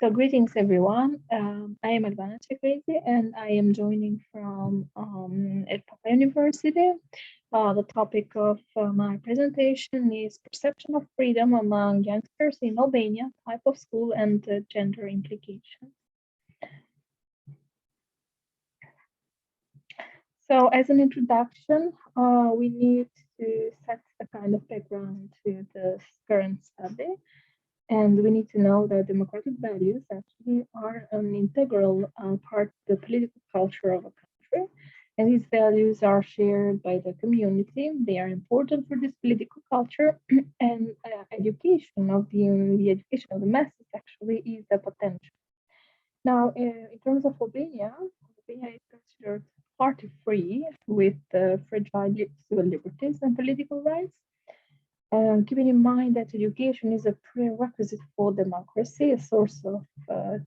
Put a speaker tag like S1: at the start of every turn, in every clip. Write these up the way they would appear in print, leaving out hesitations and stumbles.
S1: So greetings everyone. I am Albana ÇEKREZİ and I am joining from Papa University. The topic of my presentation is perception of freedom among youngsters in Albania, type of school and gender implications. So as an introduction, we need to set a kind of background to the current study. And we need to know that democratic values actually are an integral part of the political culture of a country. And these values are shared by the community. They are important for this political culture. And education of the education of the masses actually is a potential. Now, in terms of Albania, Albania is considered party free with fragile civil liberties and political rights. Keeping in mind that education is a prerequisite for democracy, a source of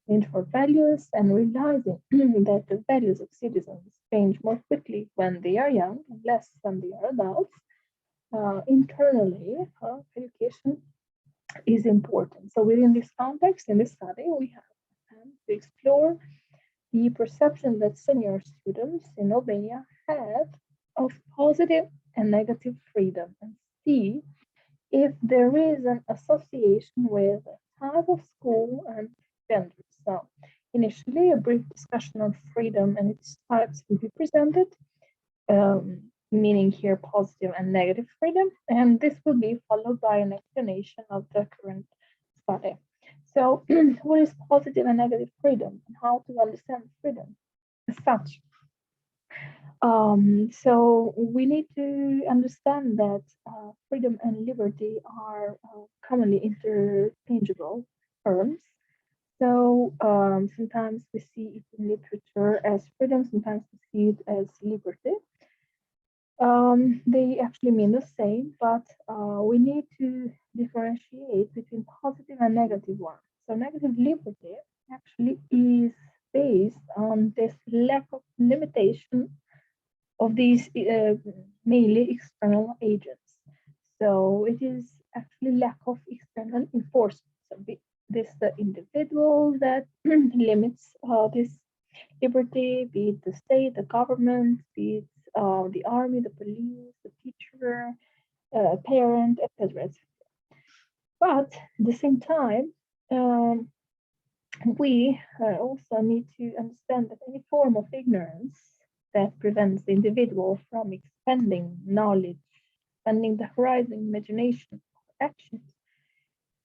S1: change for values, and realizing that the values of citizens change more quickly when they are young and less when they are adults, internally, education is important. So within this context, in this study, we have to explore the perception that senior students in Albania have of positive and negative freedom and see if there is an association with type of school and gender. So initially, a brief discussion on freedom and its types will be presented, meaning here positive and negative freedom, and this will be followed by an explanation of the current study. So what is positive and negative freedom and how to understand freedom as such? So we need to understand that freedom and liberty are commonly interchangeable terms. So sometimes we see it in literature as freedom, sometimes we see it as liberty. They actually mean the same, but we need to differentiate between positive and negative ones. So negative liberty actually is based on this lack of limitation of these mainly external agents. So it is actually lack of external enforcement. So this the individual that limits this liberty, be it the state, the government, be it the army, the police, the teacher, parent, etc. But at the same time, we also need to understand that any form of ignorance that prevents the individual from expanding knowledge, expanding the horizon, imagination, actions,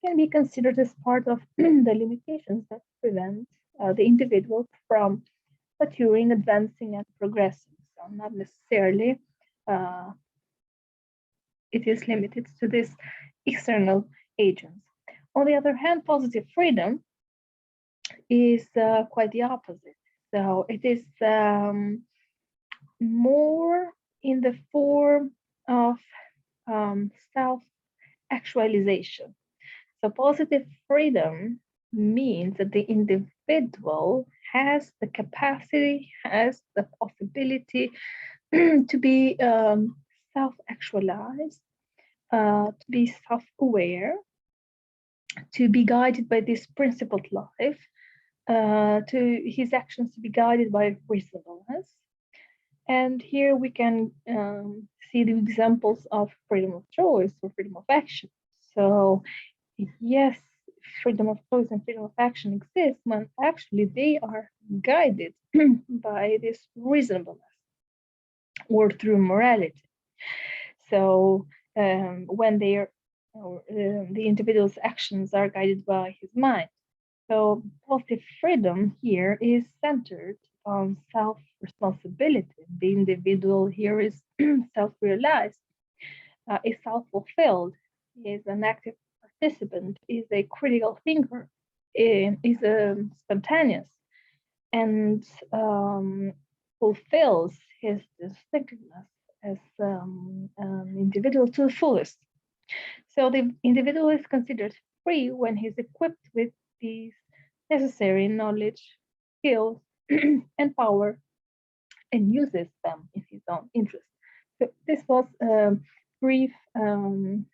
S1: can be considered as part of the limitations that prevent the individual from maturing, advancing, and progressing. So not necessarily it is limited to these external agents. On the other hand, positive freedom is quite the opposite. So it is more in the form of self-actualization. So positive freedom means that the individual has the capacity, has the possibility to be self-actualized, to be self-aware, to be guided by this principled life, to his actions to be guided by reasonableness. And here we can see the examples of freedom of choice or freedom of action. So yes, freedom of choice and freedom of action exist when actually they are guided by this reasonableness or through morality. So when they are, the individual's actions are guided by his mind. So positive freedom here is centered on self-responsibility. The individual here is self-realized, is self-fulfilled, is an active participant, is a critical thinker, is spontaneous, and fulfills his distinctiveness as an individual to the fullest. So the individual is considered free when he's equipped with these necessary knowledge, skills, and power, and uses them in his own interest. So this was a brief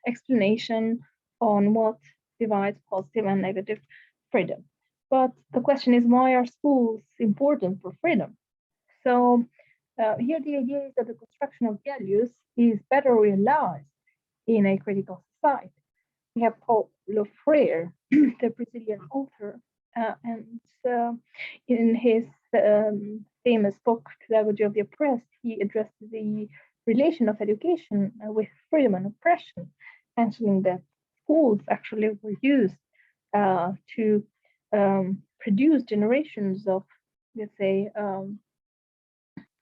S1: explanation on what divides positive and negative freedom. But the question is, why are schools important for freedom? So here the idea is that the construction of values is better realized in a critical society. We have Paulo Freire, the Brazilian author, and in his famous book, Pedagogy of the Oppressed, he addressed the relation of education with freedom and oppression, mentioning that schools actually were used to produce generations of, let's say,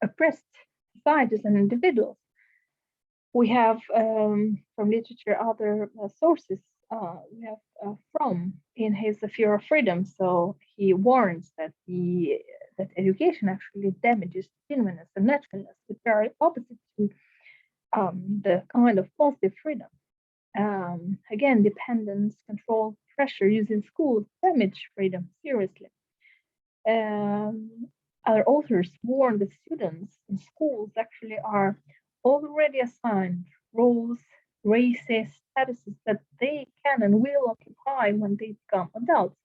S1: oppressed societies and individuals. We have from literature other sources. We have Fromm in his The Fear of Freedom. So he warns that that education actually damages genuineness and naturalness, which are opposite to the kind of positive freedom. Again, dependence, control, pressure used in schools damage freedom seriously. Other authors warn that students in schools actually are already assigned roles, races, statuses that they can and will occupy when they become adults.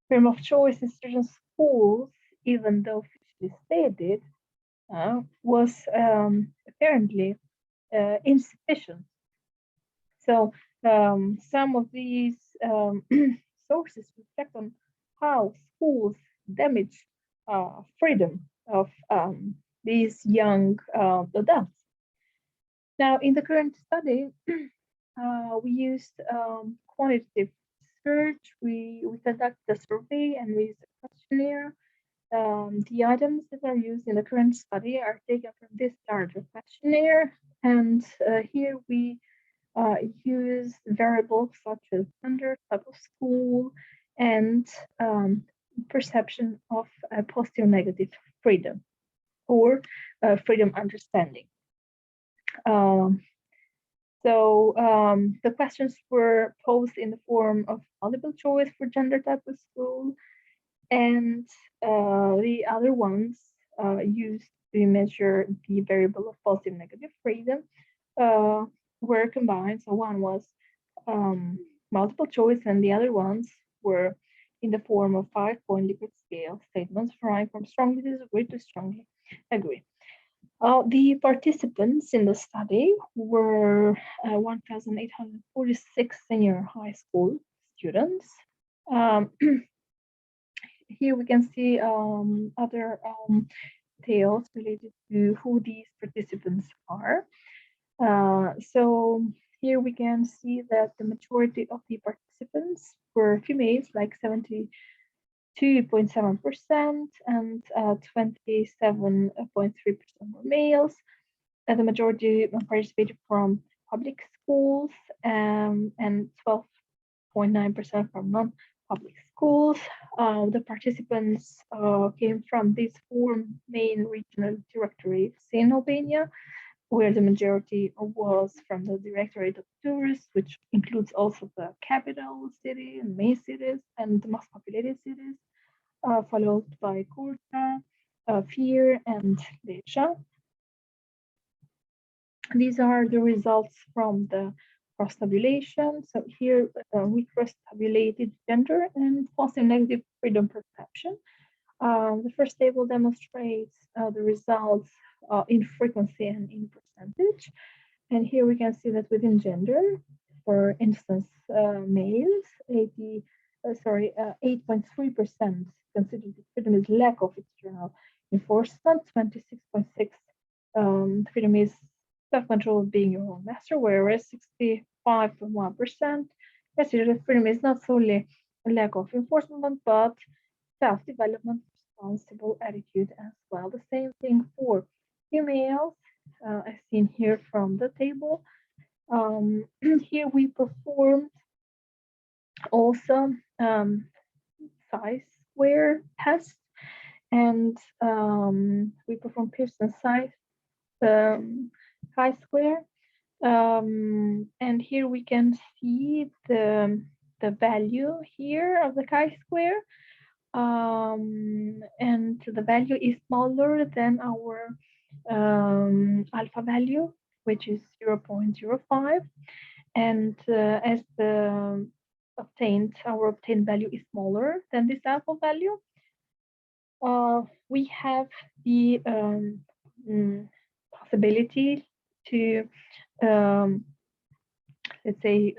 S1: Freedom of choice in certain schools, even though officially stated, was apparently insufficient. So some of these sources reflect on how schools damage freedom of these young adults. Now, in the current study, we used quantitative research. We conducted a survey and we used a questionnaire. The items that are used in the current study are taken from this larger questionnaire, and here we use variables such as gender, type of school, and perception of positive negative freedom or freedom understanding. The questions were posed in the form of multiple choice for gender type of school, and the other ones used to measure the variable of positive negative freedom were combined. So one was multiple choice, and the other ones were in the form of 5-point Likert scale statements, varying from strongly disagree to strongly agree. The participants in the study were 1,846 senior high school students. Here we can see other details related to who these participants are. So here we can see that the majority of the participants were females, like 72.7%, and 27.3% were males. The majority participated from public schools and 12.9% from non-public schools. The participants came from these four main regional directorates in Albania, where the majority was from the Directorate of Tourists, which includes also the capital city and main cities and the most populated cities, followed by Kurta, Fier, and Beja. These are the results from the cross-tabulation. So here we cross-tabulated gender and positive negative freedom perception. The first table demonstrates the results in frequency and in percentage. And here we can see that within gender, for instance, males, 8.3% consider that freedom is lack of external enforcement, 26.6% freedom is self-control being your own master, whereas 65.1% consider that freedom is not solely a lack of enforcement, but self-development, responsible attitude as well. The same thing for females, as seen here from the table. Here we performed also chi-square test, and we performed Pearson's chi-square. And here we can see the value here of the chi-square. And the value is smaller than our alpha value, which is 0.05. And as the our obtained value is smaller than the sample value, we have the possibility to, let's say,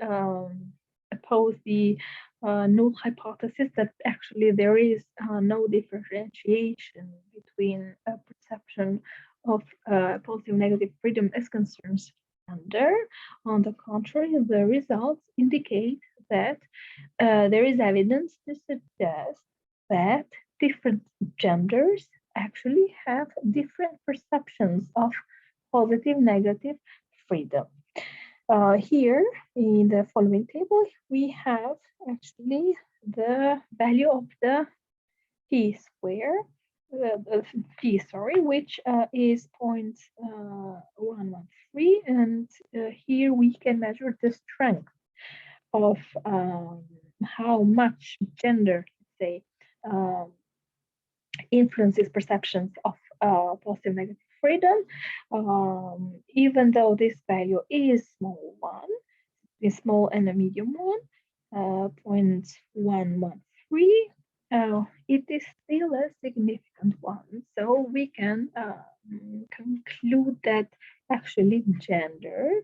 S1: oppose the null hypothesis that actually there is no differentiation between a perception of positive negative freedom as concerns gender. On the contrary, the results indicate that there is evidence to suggest that different genders actually have different perceptions of positive negative freedom. Here in the following table, we have actually the value of the p-square, which is 0.113, and here we can measure the strength of how much gender, let's say, influences perceptions of positive negative freedom, even though this value is small one, a small and a medium one, 0.113, it is still a significant one. So we can conclude that actually gender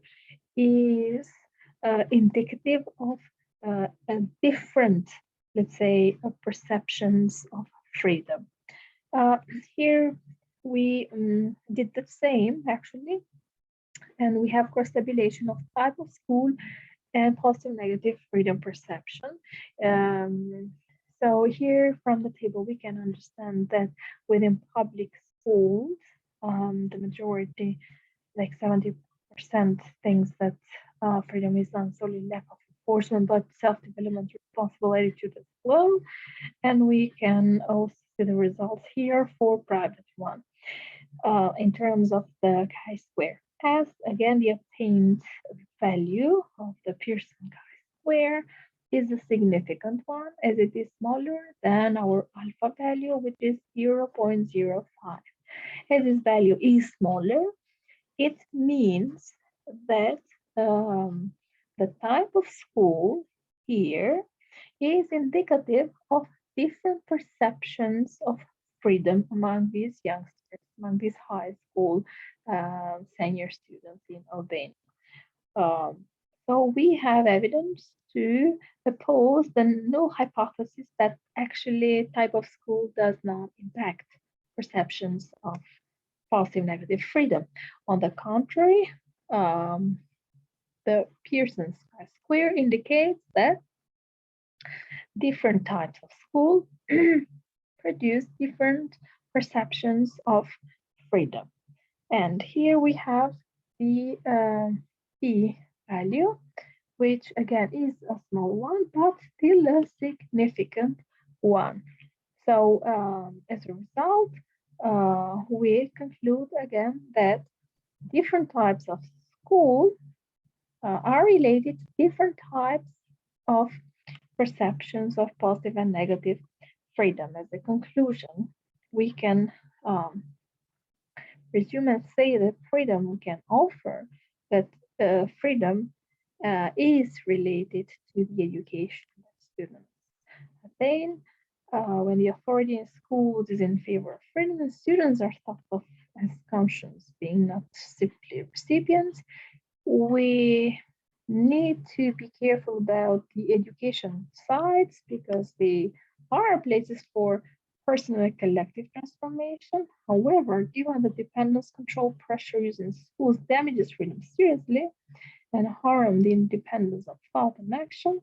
S1: is indicative of a different, let's say, perceptions of freedom. Here we did the same actually, and we have cross-tabulation of type of school and positive negative freedom perception. So here from the table we can understand that within public schools, the majority, like 70%, thinks that freedom is not solely lack of enforcement but self-development, responsible attitude as well. And we can also see the results here for private one. In terms of the chi-square test, again, the obtained value of the Pearsons chi-square is a significant one, as it is smaller than our alpha value, which is 0.05. As this value is smaller, it means that the type of school here is indicative of different perceptions of freedom among these youngsters, among these high school senior students in Albania. So we have evidence to oppose the null hypothesis that actually type of school does not impact perceptions of positive negative freedom. On the contrary, the Pearsons square indicates that different types of school produce different perceptions of freedom. And here we have the p value, which again is a small one, but still a significant one. So as a result, we conclude again that different types of school are related to different types of perceptions of positive and negative freedom. As a conclusion, we can resume and say that freedom we can offer, that freedom is related to the education of students attain. When the authority in schools is in favor of freedom, the students are thought of as conscious, being not simply recipients. We need to be careful about the education sides because they are places for personal and collective transformation. However, given the dependence, control, pressure used in schools damages freedom seriously and harm the independence of thought and action,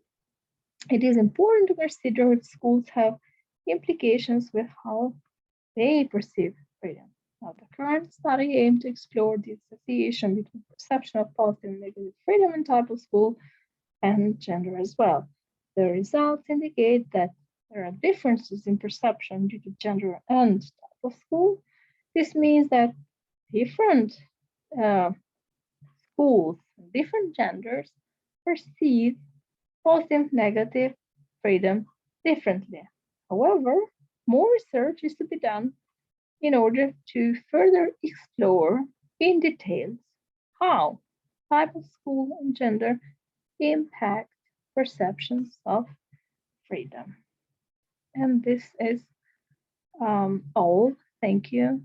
S1: it is important to consider if schools have implications with how they perceive freedom. Now, the current study aimed to explore the association between perception of positive and negative freedom in type of school and gender as well. The results indicate that there are differences in perception due to gender and type of school. This means that different schools, different genders perceive positive, negative freedom differently. However, more research is to be done in order to further explore in details how type of school and gender impact perceptions of freedom. And this is all. Thank you.